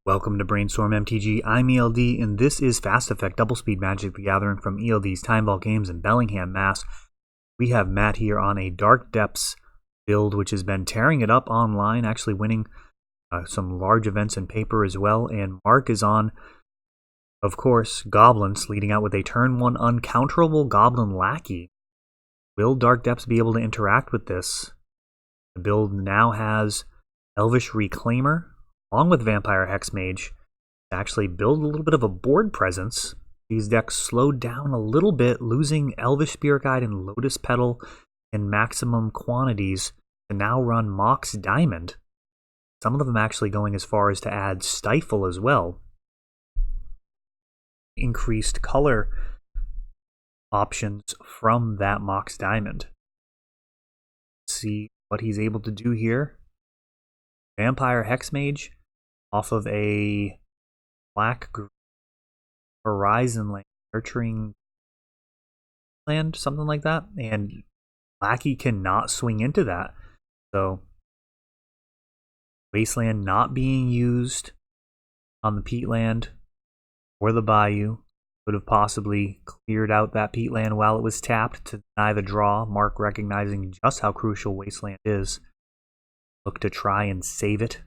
Welcome to Brainstorm MTG. I'm ELD, and this is Fast Effect Double Speed Magic the Gathering from ELD's Time Vault Games in Bellingham, Mass. We have Matt here on a Dark Depths build, which has been tearing it up online, actually winning some large events in paper as well. And Mark is on, of course, Goblins, leading out with a turn 1 uncounterable Goblin Lackey. Will Dark Depths be able to interact with this? The build now has Elvish Reclaimer, along with Vampire Hexmage, to actually build a little bit of a board presence. These decks slowed down a little bit, losing Elvish Spirit Guide and Lotus Petal in maximum quantities to now run Mox Diamond. Some of them actually going as far as to add Stifle as well. Increased color options from that Mox Diamond. Let's see what he's able to do here. Vampire Hexmage off of a black Horizon land, nurturing land, something like that, and Lackey cannot swing into that. So Wasteland not being used on the peatland or the Bayou could have possibly cleared out that peatland while it was tapped to deny the draw. Mark, recognizing just how crucial Wasteland is, look to try and save it.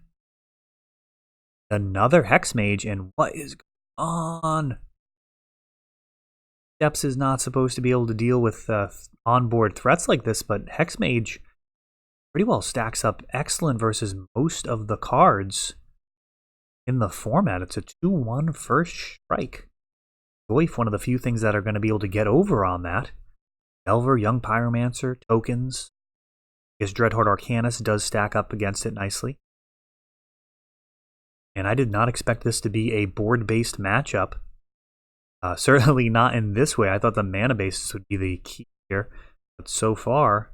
Another Hexmage, and what is going on? Depths is not supposed to be able to deal with onboard threats like this, but Hexmage pretty well stacks up excellent versus most of the cards in the format. It's a 2-1 first strike. Goif, one of the few things that are going to be able to get over on that. Delver, Young Pyromancer, tokens. I guess Dreadhorde Arcanist does stack up against it nicely. And I did not expect this to be a board-based matchup. Certainly not in this way. I thought the mana basis would be the key here. But so far,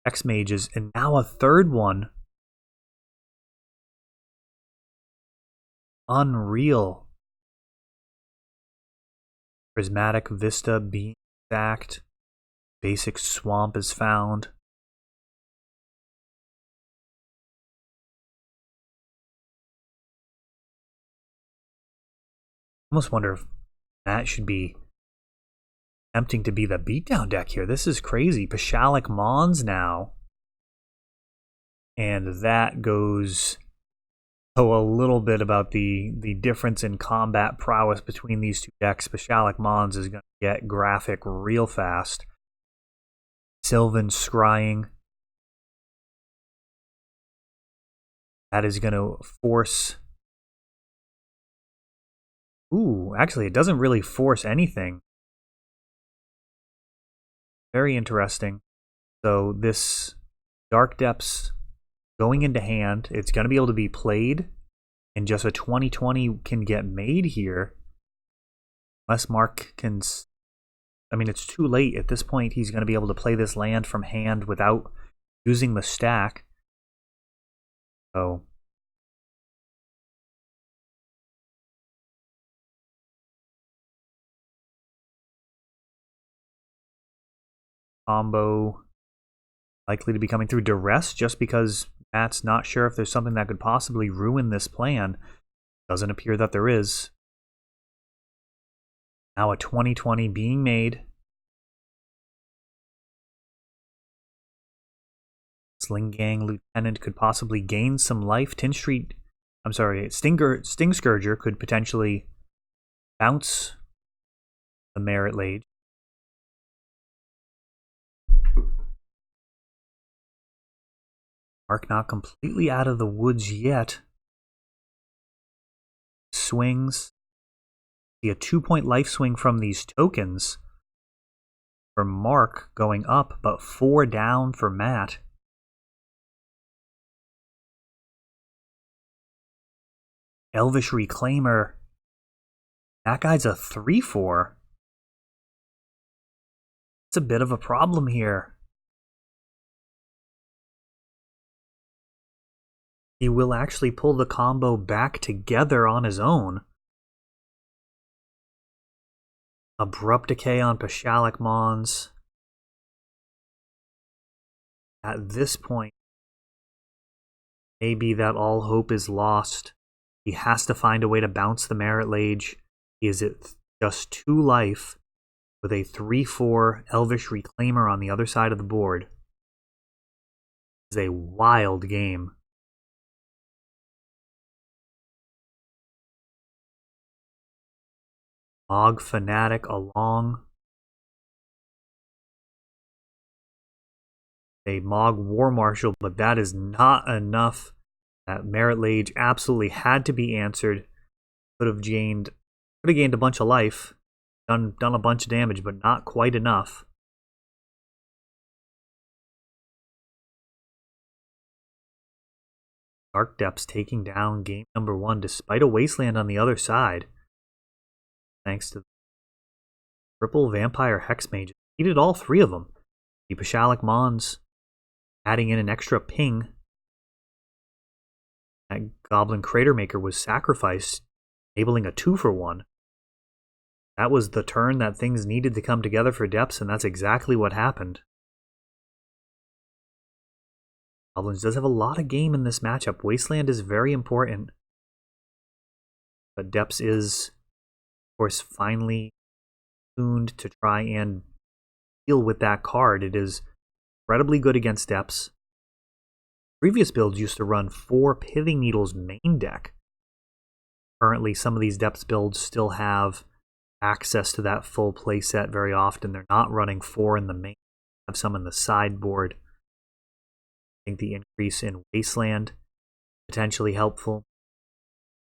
Hexmages, and now a third one. Unreal. Prismatic Vista being stacked. Basic Swamp is found. I almost wonder if that should be tempting to be the beatdown deck here. This is crazy. Pashalik Mons now. And that goes a little bit about the difference in combat prowess between these two decks. Pashalik Mons is going to get graphic real fast. Sylvan Scrying. That is going to force... Ooh, actually, it doesn't really force anything. Very interesting. So this Dark Depths going into hand, it's going to be able to be played, and just a 20/20 can get made here. Unless Mark can... I mean, it's too late. At this point, he's going to be able to play this land from hand without using the stack. So... combo likely to be coming through. Duress, just because Matt's not sure if there's something that could possibly ruin this plan. Doesn't appear that there is. Now a 20/20 being made. Sling Gang Lieutenant could possibly gain some life. Sting Scourger could potentially bounce the Merit Lage. Mark not completely out of the woods yet. Swings. See a 2-point life swing from these tokens for Mark going up, but 4 down for Matt. Elvish Reclaimer. That guy's a 3/4. It's a bit of a problem here. He will actually pull the combo back together on his own. Abrupt Decay on Pashalik Mons. At this point, maybe that all hope is lost. He has to find a way to bounce the Merit Lage. He is at just 2 life with a 3/4 Elvish Reclaimer on the other side of the board. It's a wild game. Mog Fanatic along. A Mog War Marshal, but that is not enough. That Merit Lage absolutely had to be answered. Could have gained a bunch of life, done a bunch of damage, but not quite enough. Dark Depths taking down game number 1 despite a Wasteland on the other side. Thanks to the triple Vampire Hex Mage. He did all 3 of them. The Pashalic Mons adding in an extra ping. That Goblin Crater Maker was sacrificed, enabling a 2-for-1. That was the turn that things needed to come together for Depths, and that's exactly what happened. Goblins does have a lot of game in this matchup. Wasteland is very important. But Depths is, of course, finely tuned to try and deal with that card. It is incredibly good against Depths. Previous builds used to run 4 Pithing Needles main deck. Currently, some of these Depths builds still have access to that full playset very often. They're not running 4 in the main. They have some in the sideboard. I think the increase in Wasteland potentially helpful,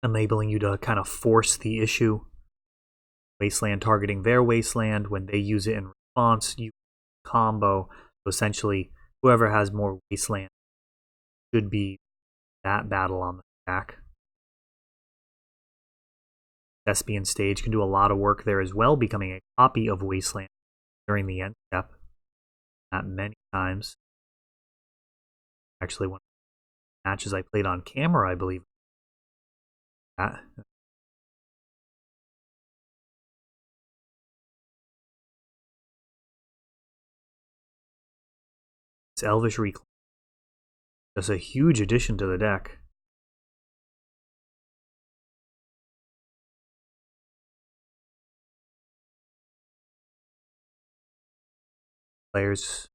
enabling you to kind of force the issue. Wasteland targeting their Wasteland when they use it in response, you combo. So essentially, whoever has more Wasteland should be that battle on the stack. Thespian Stage can do a lot of work there as well, becoming a copy of Wasteland during the end step. Not many times. Actually, one of the matches I played on camera, I believe. It's Elvish Reclaim. That's a huge addition to the deck. Players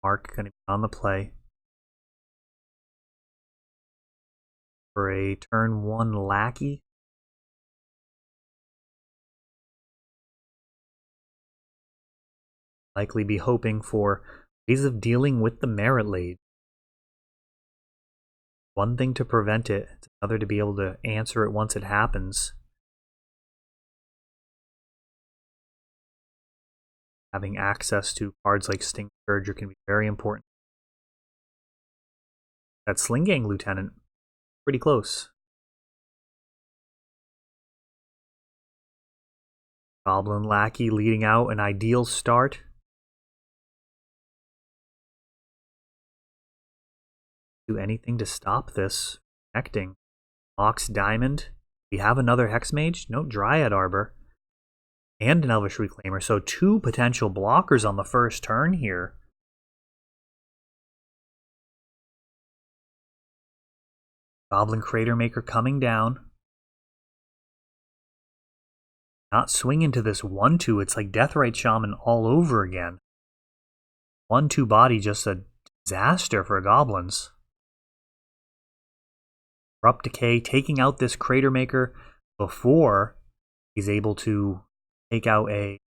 Mark going to be on the play for a turn 1 Lackey. Likely be hoping for ways of dealing with the Merit Lage. One thing to prevent it, it's another to be able to answer it once it happens. Having access to cards like Sting Scourger can be very important. That Sling Gang Lieutenant, pretty close. Goblin Lackey leading out, an ideal start. Do anything to stop this connecting. Mox Diamond. We have another Hex Mage. No, Dryad Arbor. And an Elvish Reclaimer. So 2 potential blockers on the first turn here. Goblin Crater Maker coming down. Not swing into this 1/2. It's like Deathrite Shaman all over again. 1/2 body, just a disaster for Goblins. Abrupt Decay taking out this Crater Maker before he's able to take out a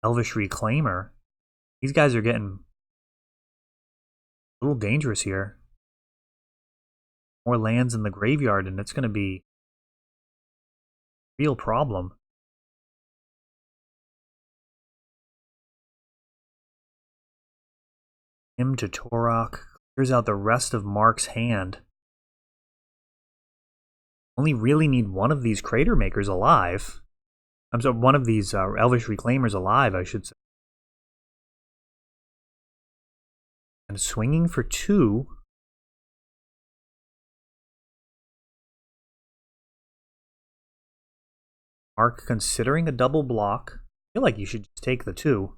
Elvish Reclaimer. These guys are getting a little dangerous here. More lands in the graveyard, and it's going to be a real problem. Him to Torok clears out the rest of Mark's hand. Only really need one of these Crater Makers alive. I'm sorry, one of these Elvish Reclaimers alive, I should say. And swinging for 2. Mark considering a double block. I feel like you should just take the 2.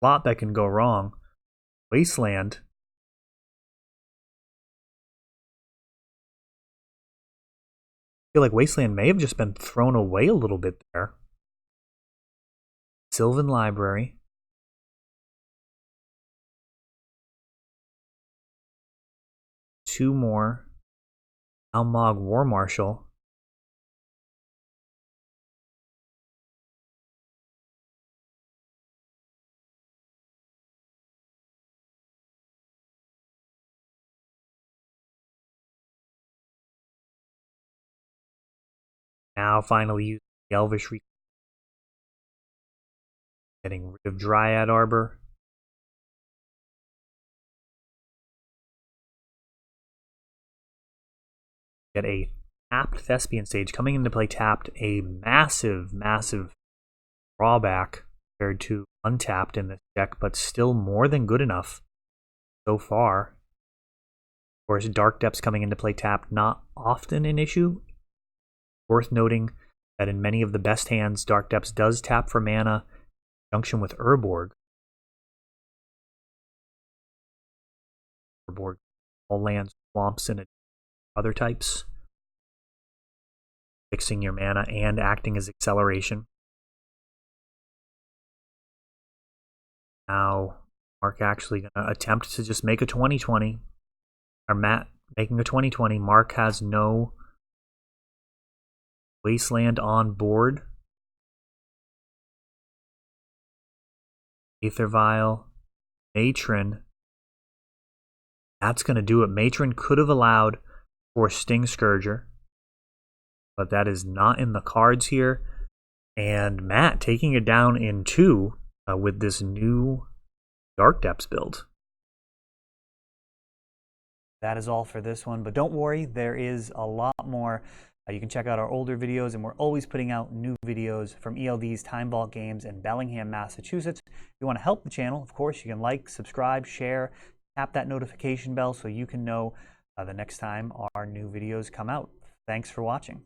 A lot that can go wrong. Wasteland. feel like Wasteland may have just been thrown away a little bit there. Sylvan Library. Two more. Almog War Marshal. Now finally using the Elvish Recall. Getting rid of Dryad Arbor. Get a tapped Thespian Sage coming into play tapped, a massive, massive drawback compared to untapped in this deck, but still more than good enough so far. Of course, Dark Depths coming into play tapped, not often an issue. Worth noting that in many of the best hands, Dark Depths does tap for mana in conjunction with Urborg. Urborg, all lands, swamps, and other types. Fixing your mana and acting as acceleration. Now, Mark actually going to attempt to just make a 20/20. Or Matt making a 20/20. Mark has no Wasteland on board. Aether Vial, Matron. That's going to do it. Matron could have allowed for Sting Scourger, but that is not in the cards here. And Matt taking it down in 2 with this new Dark Depths build. That is all for this one, but don't worry, there is a lot more. You can check out our older videos, and we're always putting out new videos from ELD's Time Vault Games in Bellingham, Massachusetts. If you want to help the channel, of course, you can like, subscribe, share, tap that notification bell so you can know the next time our new videos come out. Thanks for watching.